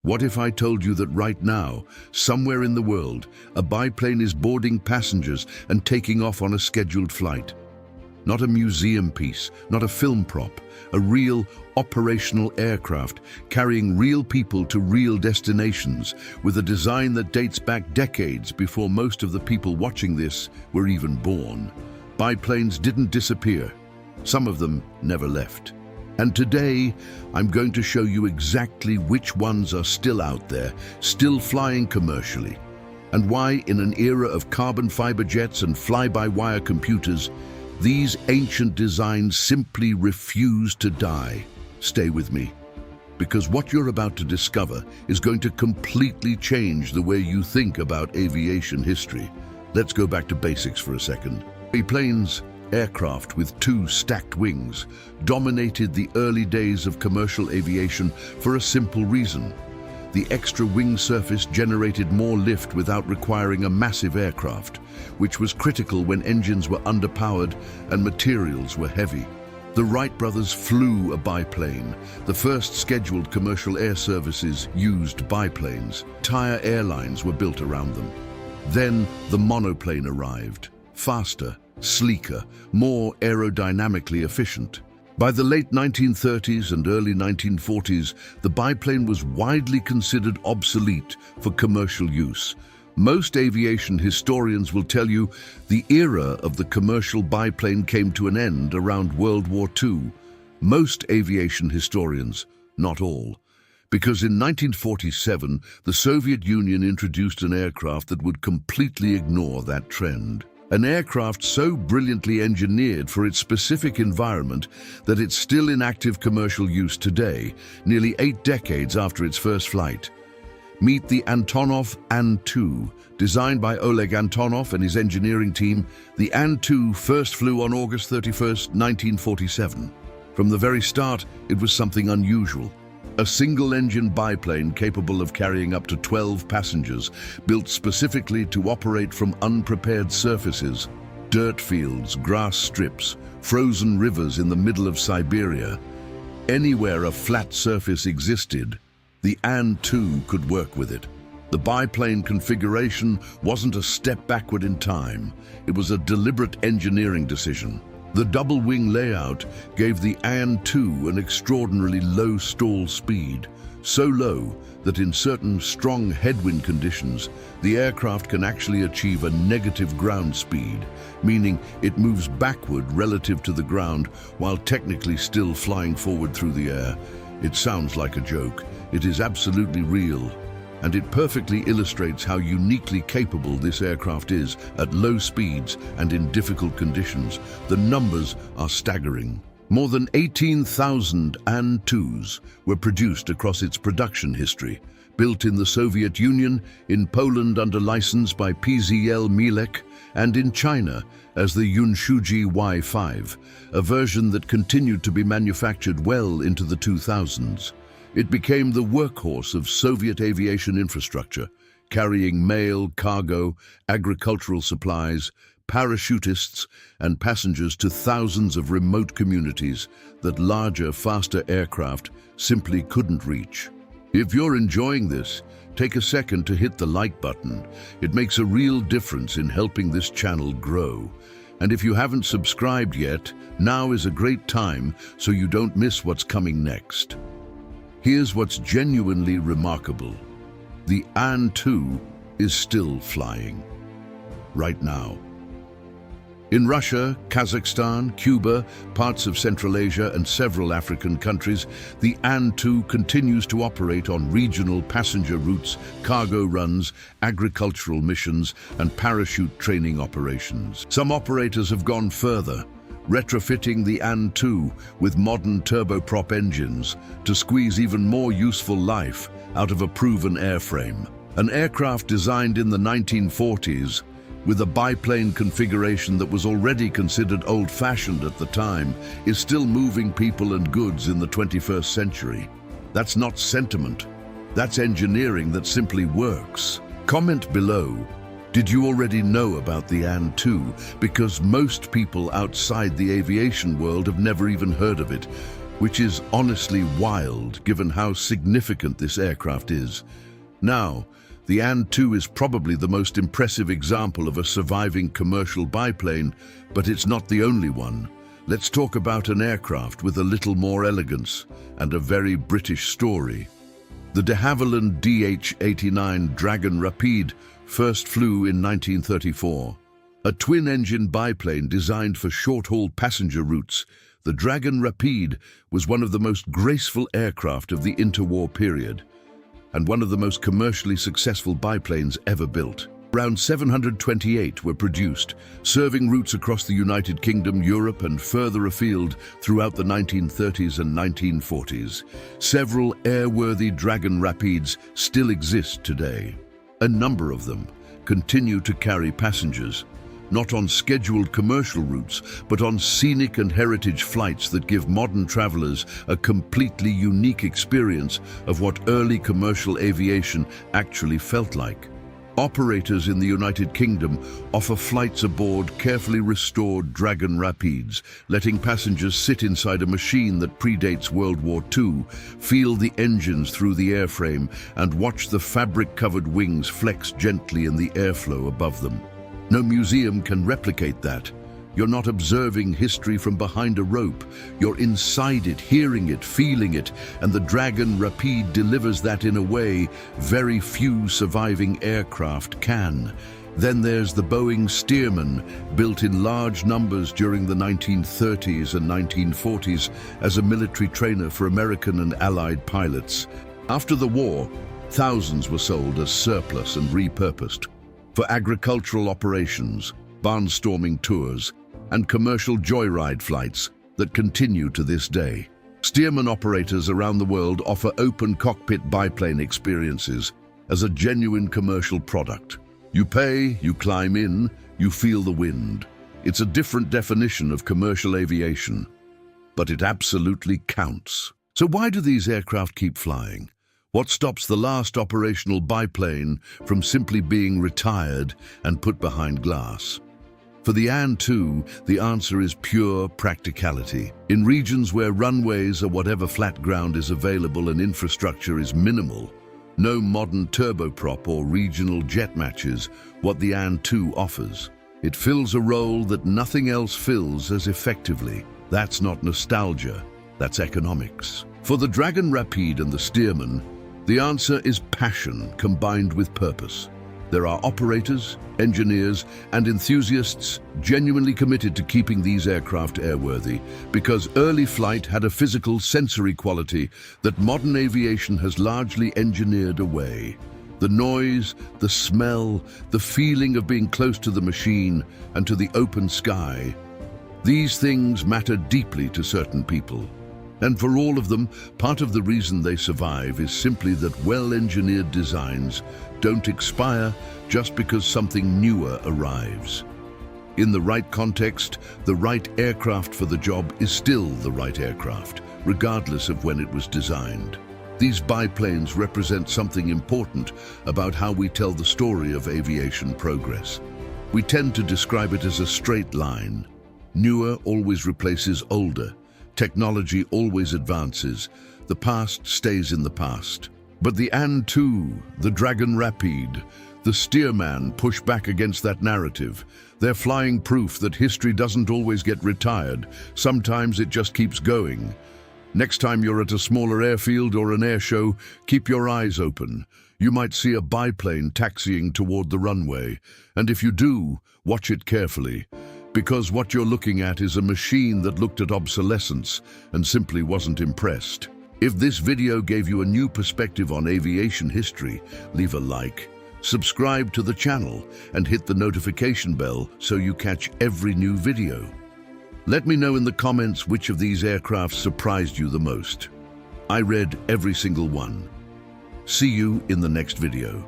What if I told you that right now, somewhere in the world, a biplane is boarding passengers and taking off on a scheduled flight? Not a museum piece, not a film prop, a real operational aircraft carrying real people to real destinations with a design that dates back decades before most of the people watching this were even born. Biplanes didn't disappear. Some of them never left. And today, I'm going to show you exactly which ones are still out there, still flying commercially, and why in an era of carbon fiber jets and fly-by-wire computers, these ancient designs simply refuse to die. Stay with me, because what you're about to discover is going to completely change the way you think about aviation history. Let's go back to basics for a second. Biplanes, aircraft with two stacked wings, dominated the early days of commercial aviation for a simple reason. The extra wing surface generated more lift without requiring a massive aircraft, which was critical when engines were underpowered and materials were heavy. The Wright brothers flew a biplane. The first scheduled commercial air services used biplanes. Entire airlines were built around them. Then the monoplane arrived, faster, sleeker, more aerodynamically efficient. By the late 1930s and early 1940s, the biplane was widely considered obsolete for commercial use. Most aviation historians will tell you the era of the commercial biplane came to an end around World War II. Most aviation historians, not all. Because in 1947, the Soviet Union introduced an aircraft that would completely ignore that trend. An aircraft so brilliantly engineered for its specific environment that it's still in active commercial use today, nearly 8 decades after its first flight. Meet the Antonov An-2. Designed by Oleg Antonov and his engineering team, the An-2 first flew on August 31, 1947. From the very start, it was something unusual. A single-engine biplane capable of carrying up to 12 passengers, built specifically to operate from unprepared surfaces, dirt fields, grass strips, frozen rivers in the middle of Siberia. Anywhere a flat surface existed, the An-2 could work with it. The biplane configuration wasn't a step backward in time. It was a deliberate engineering decision. The double-wing layout gave the An-2 an extraordinarily low stall speed, so low that in certain strong headwind conditions, the aircraft can actually achieve a negative ground speed, meaning it moves backward relative to the ground while technically still flying forward through the air. It sounds like a joke. It is absolutely real. And it perfectly illustrates how uniquely capable this aircraft is at low speeds and in difficult conditions. The numbers are staggering. More than 18,000 An-2s were produced across its production history, built in the Soviet Union, in Poland under license by PZL Milek, and in China as the Yunshuji Y5, a version that continued to be manufactured well into the 2000s. It became the workhorse of Soviet aviation infrastructure, carrying mail, cargo, agricultural supplies, parachutists, and passengers to thousands of remote communities that larger, faster aircraft simply couldn't reach. If you're enjoying this, take a second to hit the like button. It makes a real difference in helping this channel grow. And if you haven't subscribed yet, now is a great time so you don't miss what's coming next. Here's what's genuinely remarkable. The An-2 is still flying. Right now. In Russia, Kazakhstan, Cuba, parts of Central Asia and several African countries, the An-2 continues to operate on regional passenger routes, cargo runs, agricultural missions and parachute training operations. Some operators have gone further, retrofitting the An-2 with modern turboprop engines to squeeze even more useful life out of a proven airframe. An aircraft designed in the 1940s with a biplane configuration that was already considered old-fashioned at the time is still moving people and goods in the 21st century. That's not sentiment. That's engineering that simply works. Comment below. Did you already know about the An-2? Because most people outside the aviation world have never even heard of it. which is honestly wild given how significant this aircraft is. Now, the An-2 is probably the most impressive example of a surviving commercial biplane, but it's not the only one. Let's talk about an aircraft with a little more elegance and a very British story. The de Havilland DH.89 Dragon Rapide first flew in 1934. A twin-engine biplane designed for short-haul passenger routes, the Dragon Rapide was one of the most graceful aircraft of the interwar period and one of the most commercially successful biplanes ever built. Around 728 were produced, serving routes across the United Kingdom, Europe, and further afield throughout the 1930s and 1940s. Several airworthy Dragon Rapides still exist today. A number of them continue to carry passengers, not on scheduled commercial routes, but on scenic and heritage flights that give modern travelers a completely unique experience of what early commercial aviation actually felt like. Operators in the United Kingdom offer flights aboard carefully restored Dragon Rapides, letting passengers sit inside a machine that predates World War II, feel the engines through the airframe, and watch the fabric-covered wings flex gently in the airflow above them. No museum can replicate that. You're not observing history from behind a rope. You're inside it, hearing it, feeling it, and the Dragon Rapide delivers that in a way very few surviving aircraft can. Then there's the Boeing Stearman, built in large numbers during the 1930s and 1940s as a military trainer for American and Allied pilots. After the war, thousands were sold as surplus and repurposed for agricultural operations, barnstorming tours, and commercial joyride flights that continue to this day. Stearman operators around the world offer open-cockpit biplane experiences as a genuine commercial product. You pay, you climb in, you feel the wind. It's a different definition of commercial aviation, but it absolutely counts. So why do these aircraft keep flying? What stops the last operational biplane from simply being retired and put behind glass? For the An-2, the answer is pure practicality. In regions where runways or whatever flat ground is available and infrastructure is minimal, no modern turboprop or regional jet matches what the An-2 offers. It fills a role that nothing else fills as effectively. That's not nostalgia, that's economics. For the Dragon Rapide and the Stearman, the answer is passion combined with purpose. There are operators, engineers, and enthusiasts genuinely committed to keeping these aircraft airworthy because early flight had a physical sensory quality that modern aviation has largely engineered away. The noise, the smell, the feeling of being close to the machine and to the open sky. These things matter deeply to certain people. And for all of them, part of the reason they survive is simply that well-engineered designs don't expire just because something newer arrives. In the right context, the right aircraft for the job is still the right aircraft, regardless of when it was designed. These biplanes represent something important about how we tell the story of aviation progress. We tend to describe it as a straight line. Newer always replaces older. Technology always advances. The past stays in the past. But the An-2, the Dragon Rapide, the Stearman push back against that narrative. They're flying proof that history doesn't always get retired. Sometimes it just keeps going. Next time you're at a smaller airfield or an air show, keep your eyes open. You might see a biplane taxiing toward the runway. And if you do, watch it carefully. Because what you're looking at is a machine that looked at obsolescence and simply wasn't impressed. If this video gave you a new perspective on aviation history, leave a like, subscribe to the channel, and hit the notification bell so you catch every new video. Let me know in the comments which of these aircraft surprised you the most. I read every single one. See you in the next video.